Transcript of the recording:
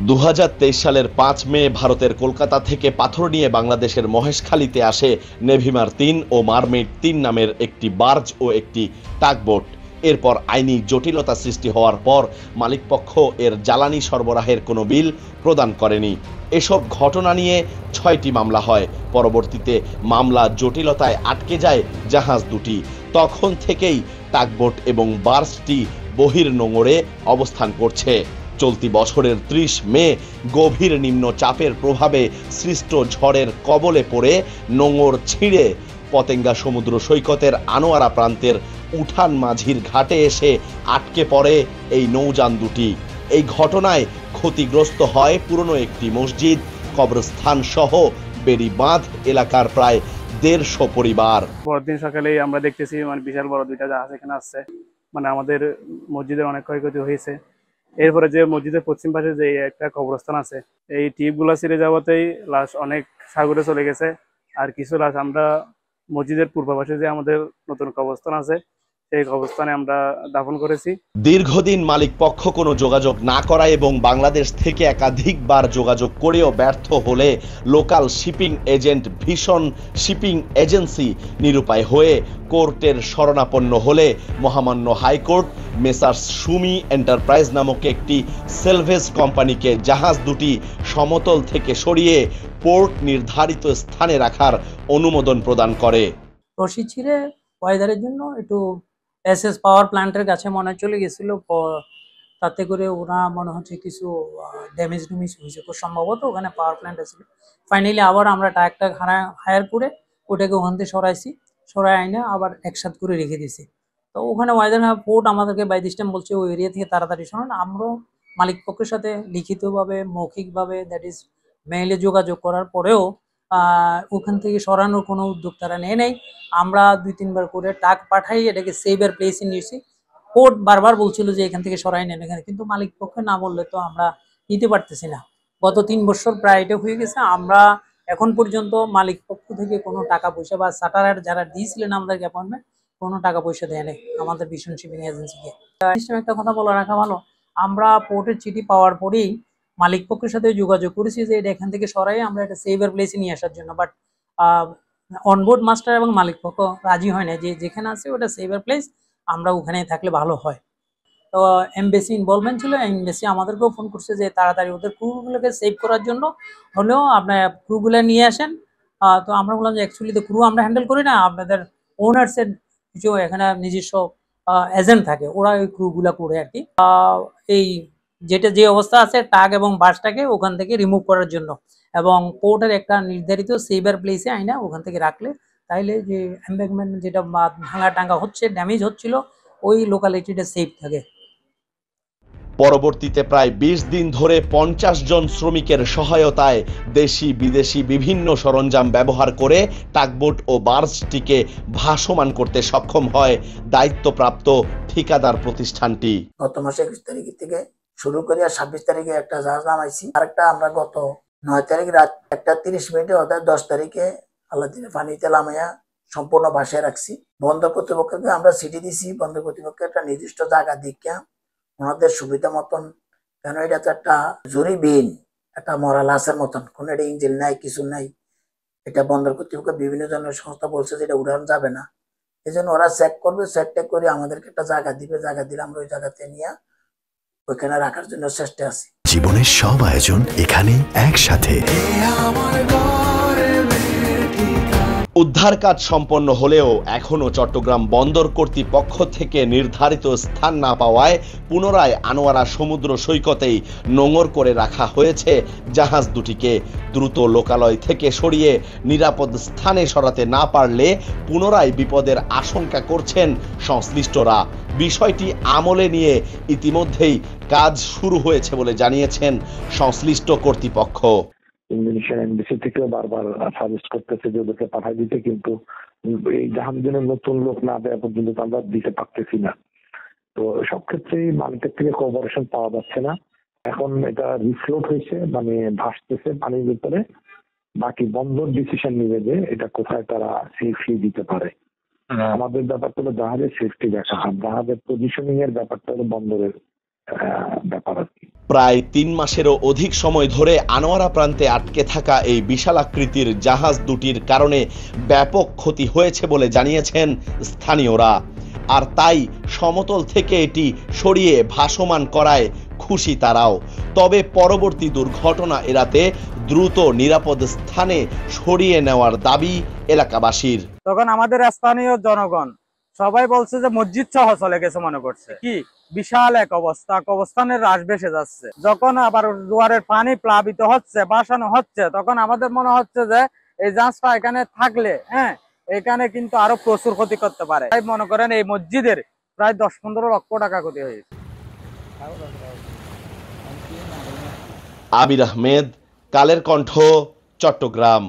2023 সালের 5 মে ভারতের কলকাতা থেকে পাথর নিয়ে বাংলাদেশের মহেশখালীতে আসে নেভিমার 3 ও মারমেড 3 নামের একটি বার্জ ও একটি টাগবোট। এরপর আইনি জটিলতা সৃষ্টি হওয়ার পর মালিকপক্ষ এর জ্বালানি সরবরাহের কোনো বিল প্রদান করেনি। এসব ঘটনা নিয়ে 6টি মামলা হয়। পরবর্তীতে মামলা জটিলতায় আটকে যায় জাহাজ দুটি। তখন থেকেই টাগবোট এবং বার্জটি বহির্নোঙরে অবস্থান করছে। চলতি বছরের 30 মে গভীর নিম্নচাপের প্রভাবে সৃষ্ট ঝড়ের কবলে পড়ে নোঙর ছিঁড়ে পতেঙ্গা সমুদ্র সৈকতের আনোয়ারা প্রান্তের উঠান মাঝির ঘাটে এসে আটকে পড়ে এই নৌযান দুটি। এই ঘটনায় ক্ষতিগ্রস্ত হয় পুরনো একটি মসজিদ, কবরস্থান সহ বেড়িবাঁধ এলাকার প্রায় 150 পরিবার। পরদিন সকালেই আমরা দেখতেছি বিশাল বড় দুইটা জাহাজ এখানে আসছে। আমাদের মসজিদের অনেক ক্ষয়ক্ষতি হয়েছে। এরপরে যে মসজিদের পশ্চিম পাশে যে একটা কবরস্থান আছে, এই টিপগুলা ছিঁড়ে যাওয়াতেই লাশ অনেক সাগরে চলে গেছে। আর কিছু লাশ আমরা মসজিদের পূর্ব পাশে যে আমাদের নতুন কবরস্থান আছে, সেই কবরস্থানে আমরা দাফন করেছি। দীর্ঘদিন মালিক পক্ষ কোনো যোগাযোগ না করা এবং বাংলাদেশ থেকে একাধিকবার যোগাযোগ করেও ব্যর্থ হলে লোকাল শিপিং এজেন্ট ভীষণ শিপিং এজেন্সি নিরুপায় হয়ে কোর্টের শরণাপন্ন হলে মহামান্য হাইকোর্ট মেসার্স সুমি এন্টারপ্রাইজ নামক একটি সেলভেজ কোম্পানিকে জাহাজ দুটি সমতল থেকে সরিয়ে পোর্ট নির্ধারিত স্থানে রাখার অনুমোদন প্রদান করে। রশি ছিঁড়ে ওয়েদারের জন্য একটু এসএস পাওয়ার প্ল্যান্টের কাছে মনে চলে গেছিল, তাতে করে ওরা মনে হচ্ছে কিছু ড্যামেজ হয়েছে, খুব সম্ভবত ওখানে পাওয়ার প্ল্যান্ট আছে। ফাইনালি আবার আমরা ট্রাকটা হায়ার করে ওটাকে ওখান থেকে সরাই আইনে আবার একসাথে করে রেখে দিয়েছি। তো ওখানে ওয়েদার পোর্ট আমাদেরকে বাই দিস টাইম বলছে ওই এরিয়া থেকে তাড়াতাড়ি সরান। আমরাও মালিক পক্ষের সাথে লিখিতভাবে মৌখিকভাবে দ্যাট ইজ মেইলে যোগাযোগ করার পরেও ওখান থেকে সরানোর কোনো উদ্যোগ তারা নেই। আমরা 2-3 বার করে টাক পাঠাই, এটাকে সেভার প্লেসে নিয়েছি। কোর্ট বারবার বলছিল যে এখান থেকে সরাই নেন এখানে, কিন্তু মালিক পক্ষে না বললে তো আমরা নিতে পারতেছি না। গত 3 বছর প্রায় এটা হয়ে গেছে। আমরা এখন পর্যন্ত মালিক পক্ষ থেকে কোনো টাকা পয়সা বা চার্টার যারা দিয়েছিলেন আমাদেরকে অ্যাপয়েন্টমেন্ট, কোনো টাকা পয়সা দেয় নাই আমাদের ভীষণ শিপিং এজেন্সিকে। একটা কথা বলে রাখা ভালো, আমরা পোর্টের চিঠি পাওয়ার পরেই মালিক পক্ষের সাথে যোগাযোগ করেছি যে এটা এখান থেকে সরাই আমরা এটা সেভার প্লেসে নিয়ে আসার জন্য। বাট অনবোর্ড মাস্টার এবং মালিক পক্ষ রাজি হয় না যে যেখানে আছে ওটা সেভার প্লেস, আমরা ওখানে থাকলে ভালো হয়। তো এমবেসি ইনভলভমেন্ট ছিল, এমবেসি আমাদেরকেও ফোন করছে যে তাড়াতাড়ি ওদের ক্রুগুলোকে সেভ করার জন্য হলেও আপনার ক্রুগুলো নিয়ে আসেন। তো আমরা বললাম যে অ্যাকচুয়ালি তো ক্রু আমরা হ্যান্ডেল করি না, আপনাদের ওনার্সের কিছু এখানে নিজস্ব এজেন্ট থাকে, ওরা ওই ক্রুগুলো করে আর কি। এই যে অবস্থা আছে টাগ এবং বাসটাকে ওখান থেকে রিমুভ করার জন্য এবং পোর্টের একটা নির্ধারিত সেভার প্লেসে আইনা ওখান থেকে রাখলে তাইলে যে এমব্যাঙ্কমেন্ট যেটা ভাঙা টাঙ্গা হচ্ছে, ড্যামেজ হচ্ছিল, ওই লোকালিটিটা সেফ থাকে। পরবর্তীতে প্রায় 20 দিন ধরে 50 জন শ্রমিকের সহায়তায় দেশি বিদেশি বিভিন্ন সরঞ্জাম ব্যবহার করে টাগবোট ও বার্জটিকে ভাসমান করতে সক্ষম হয় দায়িত্বপ্রাপ্ত ঠিকাদার প্রতিষ্ঠানটি। গত মাসে 21 তারিখ থেকে শুরু করে 26 তারিখে একটা জাহাজ নামাইছি। আরেকটা আমরা গত 9 তারিখ রাত 1:30 অর্থাৎ 10 তারিখে আল্লাহ দিনে পানিতে নামাইয়া সম্পূর্ণ ভাসায় রাখছি। বন্দর কর্তৃপক্ষকে আমরা চিঠি দিছি, বন্দর কর্তৃপক্ষ একটা নির্দিষ্ট জায়গা দিকে ওনাদের সুবিধা মতন, কেন এটা তো একটা জরুরিবিহীন একটা মরা লাশের মতন, কোনো এটা ইঞ্জিন নাই, কিছু নাই। এটা বন্দর কর্তৃপক্ষ বিভিন্ন ধরনের সংস্থা বলছে যে এটা উড়ানো যাবে না। এই জন্য ওরা চেক করবে, চেক করে আমাদেরকে একটা জায়গা দিবে, জায়গা দিলে আমরা ওই জায়গাতে নিয়ে ওইখানে রাখার জন্য চেষ্টা আছি। জীবনের সব আয়োজন এখানে একসাথে। উদ্ধার কাজ সম্পন্ন হলেও এখনো চট্টগ্রাম বন্দর কর্তৃপক্ষ থেকে নির্ধারিত স্থান না পাওয়ায় পুনরায় আনোয়ারা সমুদ্র সৈকতেই নোঙর করে রাখা হয়েছে জাহাজ দুটিকে। দ্রুত লোকালয় থেকে সরিয়ে নিরাপদ স্থানে সরাতে না পারলে পুনরায় বিপদের আশঙ্কা করছেন সংশ্লিষ্টরা। বিষয়টি আমলে নিয়ে ইতিমধ্যেই কাজ শুরু হয়েছে বলে জানিয়েছেন সংশ্লিষ্ট কর্তৃপক্ষ। ইন্দোনেশিয়ান এমবেসি থেকে বারবার সাজেস্ট করতেছে যে ওদেরকে পাঠাই দিতে, কিন্তু এই জাহাজের নতুন লোক না দেওয়া পর্যন্ত আমরা দিতে পারতেছি না। তো সব ক্ষেত্রেই মালিকের থেকে কোঅপারেশন পাওয়া যাচ্ছে না। এখন এটা রিফ্লোট হয়েছে, ভাসতেছে পানির ভিতরে। বাকি বন্দর ডিসিশন নিবে যে এটা কোথায় তারা সেফলি দিতে পারে। আমাদের ব্যাপারটা হলো জাহাজের সেফটি দেখা, আর জাহাজের পজিশনিং এর ব্যাপারটা হলো বন্দরের ব্যাপার আর কি। প্রায় 3 মাসেরও অধিক সময় ধরে আনোয়ারা প্রান্তে আটকে থাকা এই বিশালাকৃতির জাহাজ দুটির কারণে ব্যাপক ক্ষতি হয়েছে বলে জানিয়েছেন স্থানীয়রা। আর তাই সমতল থেকে এটি সরিয়ে ভাসমান করায় খুশি তারাও। তবে পরবর্তী দুর্ঘটনা এড়াতে দ্রুত নিরাপদ স্থানে সরিয়ে নেওয়ার দাবি এলাকাবাসীর। তখন আমাদের স্থানীয় জনগণ সবাই বলছে যে মসজিদ সহ চলে গেছে, মনে করছে কি বিশাল এক অবস্থানের হ্রাস ভেসে যাচ্ছে। যখন আবার জোয়ারের পানি প্লাবিত হচ্ছে, ভাসানো হচ্ছে, তখন আমাদের মনে হচ্ছে যে এই জাহাজটা এখানে থাকলে এখানে কিন্তু আরো প্রচুর ক্ষতি করতে পারে। তাই মনে করেন এই মসজিদের প্রায় 10-15 লক্ষ টাকা ক্ষতি হয়েছে। আবির আহমেদ, কালের কণ্ঠ, চট্টগ্রাম।